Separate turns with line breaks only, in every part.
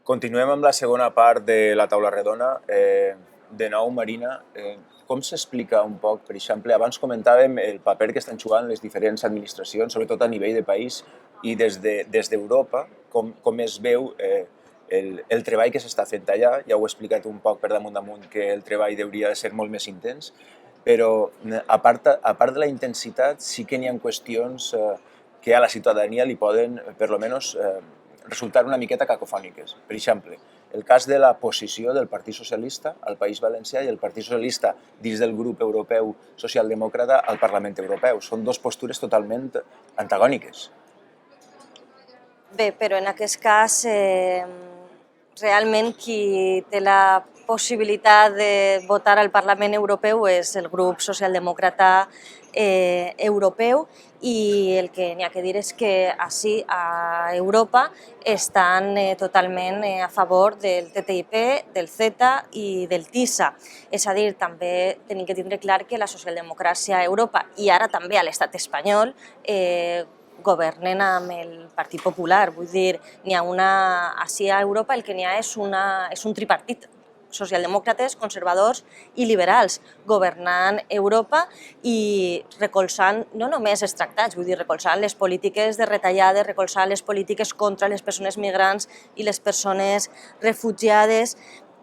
Continuem amb la segona part de la taula redona. De nou, Marina, com s'explica un poc, per exemple, abans comentàvem el paper que estan jugant les diferents administracions, sobretot a nivell de país, i des d'Europa, com es veu el treball que s'està fent allà. Ja ho he explicat un poc per damunt que el treball hauria de ser molt més intens, però a part de la intensitat sí que n'hi ha qüestions que a la ciutadania li poden, per almenys, resultar una miqueta cacofòniques. Per exemple, el cas de la posició del Partit Socialista al País Valencià i el Partit Socialista dins del grup europeu socialdemòcrata al Parlament Europeu. Són dues postures totalment antagòniques.
Bé, però en aquest cas realment qui té la possibilitat de votar al Parlament Europeu és el grup socialdemòcrata europeu, i el que n'hi ha que dir és que ací a Europa estan totalment a favor del TTIP, del CETA i del TISA. És a dir, també tenim que tindre clar que la socialdemocràcia a Europa i ara també a l'estat espanyol governen amb el Partit Popular. Vull dir, ací a Europa el que n'hi ha és un tripartit, socialdemòcrates, conservadors i liberals, governant Europa i recolzant no només els tractats, vull dir, recolzant les polítiques de retallades, recolzant les polítiques contra les persones migrants i les persones refugiades.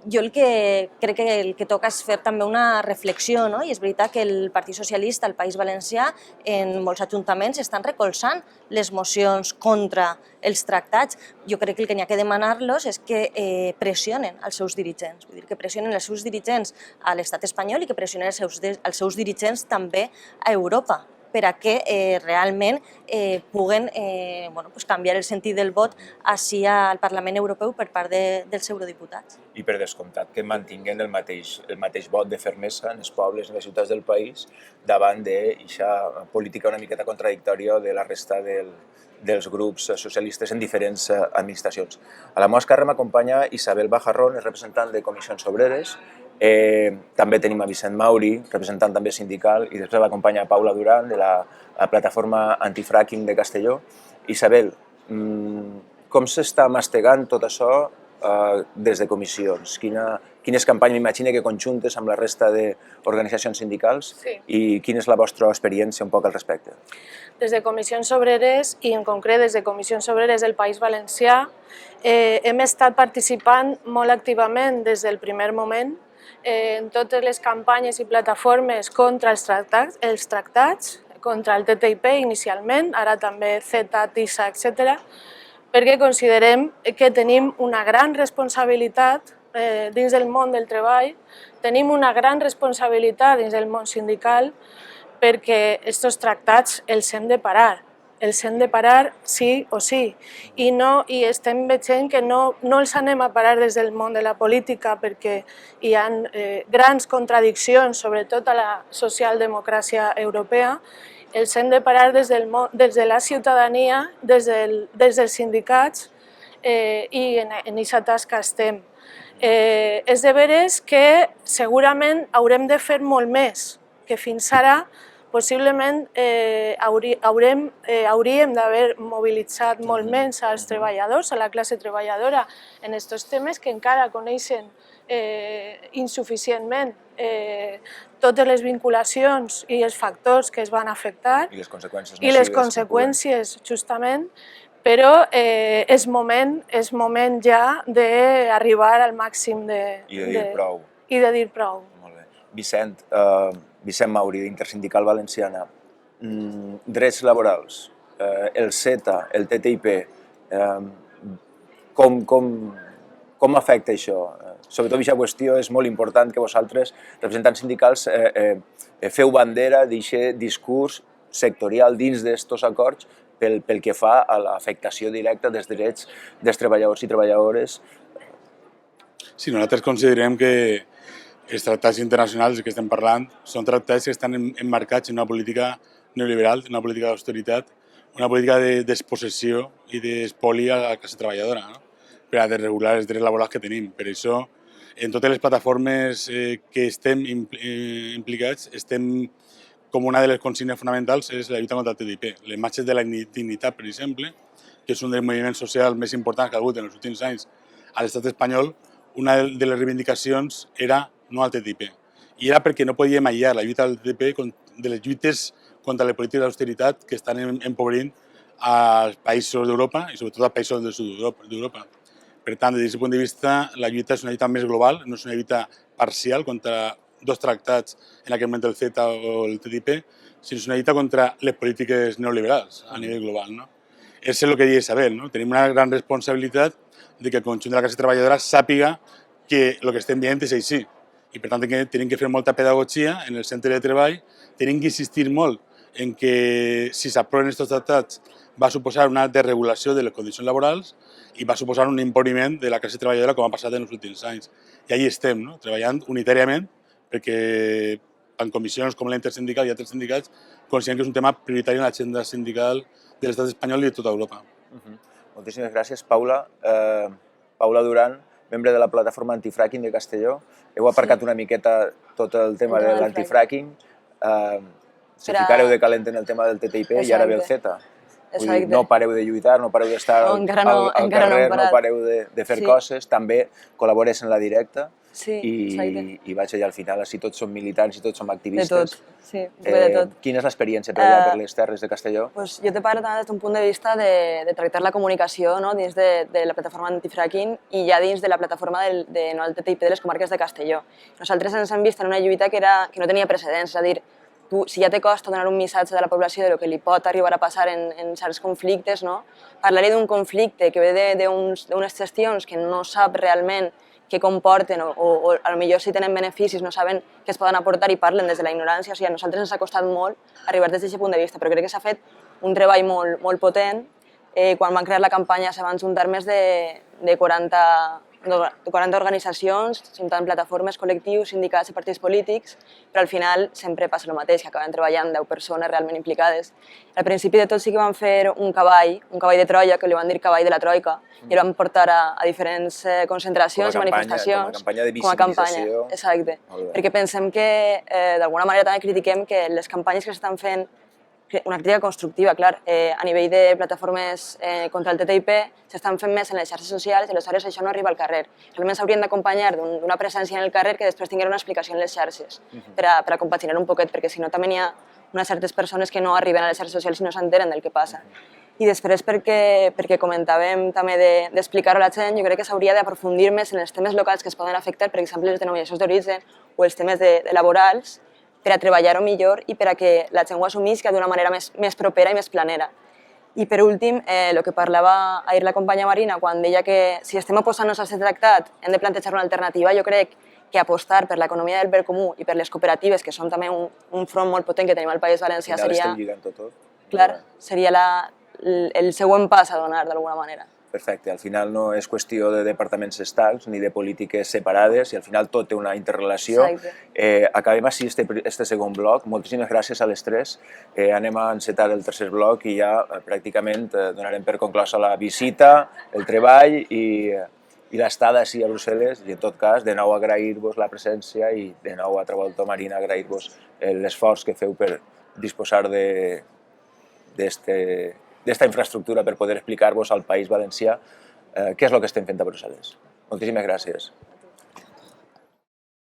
Jo crec que el que toca és fer també una reflexió, no? I és veritat que el Partit Socialista al País Valencià en molts ajuntaments estan recolzant les mocions contra els tractats. Jo crec que el que n'hi ha que demanar-los és que pressionen els seus dirigents, vull dir, que pressionen els seus dirigents a l'estat espanyol i que pressionen els seus dirigents també a Europa, per a que realment puguen canviar el sentit del vot ací al Parlament Europeu per part dels eurodiputats.
I per descomptat que mantinguen el mateix vot de fermesa en els pobles i les ciutats del país davant d'aquesta política una miqueta contradictòria de la resta dels grups socialistes en diferents administracions. A la meva esquerra m'acompanya Isabel Bajarrón, representant de Comissions Obreres. També tenim a Vicent Mauri, representant també sindical, i després l'acompanya Paula Duran, de la plataforma antifracking de Castelló. Isabel, com s'està mastegant tot això des de comissions? Quines campanyes, m'imagino que conjuntes amb la resta d'organitzacions sindicals, i quina és la vostra experiència un poc al respecte?
Des de Comissions Obreres, i en concret des de Comissions Obreres del País Valencià, hem estat participant molt activament des del primer moment en totes les campanyes i plataformes contra els tractats, contra el TTIP inicialment, ara també CETA, TISA, etc., perquè considerem que tenim una gran responsabilitat dins del món del treball, tenim una gran responsabilitat dins del món sindical, perquè aquests tractats els hem de parar. Els hem de parar sí o sí, i estem veient que no els anem a parar des del món de la política perquè hi ha grans contradiccions, sobretot a la socialdemocràcia europea. Els hem de parar des de la ciutadania, des dels sindicats, i en aquesta tasca estem. És de veres que segurament haurem de fer molt més, que fins ara possiblement hauríem d'haver mobilitzat molt més als treballadors, a la classe treballadora, en aquests temes que encara coneixen insuficientment totes les vinculacions i els factors que es van afectar i les conseqüències, justament, però és moment ja d'arribar al màxim
i de dir prou.
I de dir prou.
Molt bé. Vicent Mauri, d'Intersindical Valenciana. Drets laborals, el CETA, el TTIP, com afecta això? Sobretot aquesta qüestió és molt important que vosaltres, representants sindicals, feu bandera d'aquest discurs sectorial dins d'aquests acords pel que fa a l'afectació directa dels drets dels treballadors i treballadores.
Sí, nosaltres considerem que els tractats internacionals que estem parlant són tractats que estan emmarcats en una política neoliberal, una política d'austeritat, una política de despossessió i d'espoli a la classe treballadora, per a desregular els drets laborals que tenim. Per això, en totes les plataformes que estem implicats, com una de les consignes fonamentals és la lluita contra el TTIP. Les marxes de la dignitat, per exemple, que és un dels moviments socials més importants que ha hagut en els últims anys a l'estat espanyol una de les reivindicacions era no al TTIP. I era perquè no podíem aïllar la lluita del TTIP de les lluites contra les polítiques d'austeritat que estan empobrint als països d'Europa i sobretot als països del sud d'Europa. Per tant, des d'aquest punt de vista, la lluita és una lluita més global, no és una lluita parcial contra dos tractats, en aquell moment el CETA o el TTIP, sinó és una lluita contra les polítiques neoliberals a nivell global. No? És el que deia Isabel, no? Tenim una gran responsabilitat de que el conjunt de la classe treballadora sàpiga que el que estem dient és així. I per tant tenim que fer molta pedagogia en el centre de treball, tenim que insistir molt en que si s'aproven aquests tractats va suposar una desregulació de les condicions laborals i va suposar un empobriment de la classe treballadora com ha passat en els últims anys. I allà estem, no? Treballant unitàriament perquè en comissions com la intersindical i altres sindicats consideren que és un tema prioritari en l'agenda sindical de l'estat espanyol i de tota Europa.
Moltíssimes gràcies, Paula. Paula Duran, membre de la plataforma antifracking de Castelló. Heu aparcat una miqueta tot el tema de l'antifracking. Se ficareu de calent en el tema del TTIP i ara ve el CETA. Vull dir, no pareu de lluitar, no pareu d'estar al carrer, no pareu de fer coses, també col·labores en la directa i vaig allà al final, així tots som militants i tots som activistes.
De tot, sí, de tot.
Quina és l'experiència treballar per les terres de Castelló?
Jo te parlo també des d'un punt de vista de tractar la comunicació dins de la plataforma antifracking i ja dins de la plataforma de no al TTIP de les comarques de Castelló. Nosaltres ens hem vist en una lluita que no tenia precedents, és a dir, si ja te costa donar un missatge a la població de lo que li pot arribar a passar en certs conflictes, parlar-li d'un conflicte que ve d'unes gestions que no sap realment què comporten o potser si tenen beneficis no saben què es poden aportar i parlen des de la ignorància. O sigui, a nosaltres ens ha costat molt arribar des d'aquest punt de vista, però crec que s'ha fet un treball molt potent. Quan van crear la campanya se van juntar més de 40 organitzacions, juntant plataformes, col·lectius, sindicats i partits polítics, però al final sempre passa el mateix, que acaben treballant 10 persones realment implicades. Al principi de tot sí que van fer un cavall de Troia, que li van dir cavall de la Troika, i el van portar a diferents concentracions i manifestacions.
Com a campanya de visibilització.
Exacte, perquè pensem que d'alguna manera també critiquem que les campanyes que s'estan fent, una crítica constructiva, clar, a nivell de plataformes contra el TTIP s'estan fent més en les xarxes socials i aleshores això no arriba al carrer. Realment s'haurien d'acompanyar d'una presència en el carrer que després tinguera una explicació en les xarxes per a compaginar un poquet, perquè si no també n'hi ha unes certes persones que no arriben a les xarxes socials i no s'enteren del que passa. I després, perquè comentàvem també d'explicar-ho a la gent, jo crec que s'hauria d'aprofundir més en els temes locals que es poden afectar, per exemple, les denominacions d'origen o els temes laborals, per a treballar-ho millor i per a que la gent ho assumisca d'una manera més propera i més planera. I per últim, el que parlava ahir la companya Marina, quan deia que si estem oposant-nos a aquest tractat hem de plantejar una alternativa, jo crec que apostar per l'economia del bé comú i per les cooperatives, que són també un front molt potent que tenim al País Valencià, seria el següent pas a donar d'alguna manera.
Perfecte, al final no és qüestió de departaments estancs ni de polítiques separades i al final tot té una interrelació. Acabem així este segon bloc. Moltíssimes gràcies a les tres. Anem a encetar el tercer bloc i ja pràcticament donarem per conclosa la visita, el treball i l'estada així a Brussel·les i en tot cas de nou agrair-vos la presència i de nou altra volta, Marina, agrair-vos l'esforç que feu per disposar d'esta infraestructura per poder explicar-vos al País Valencià què és el que estem fent a Brussel·les. Moltíssimes gràcies.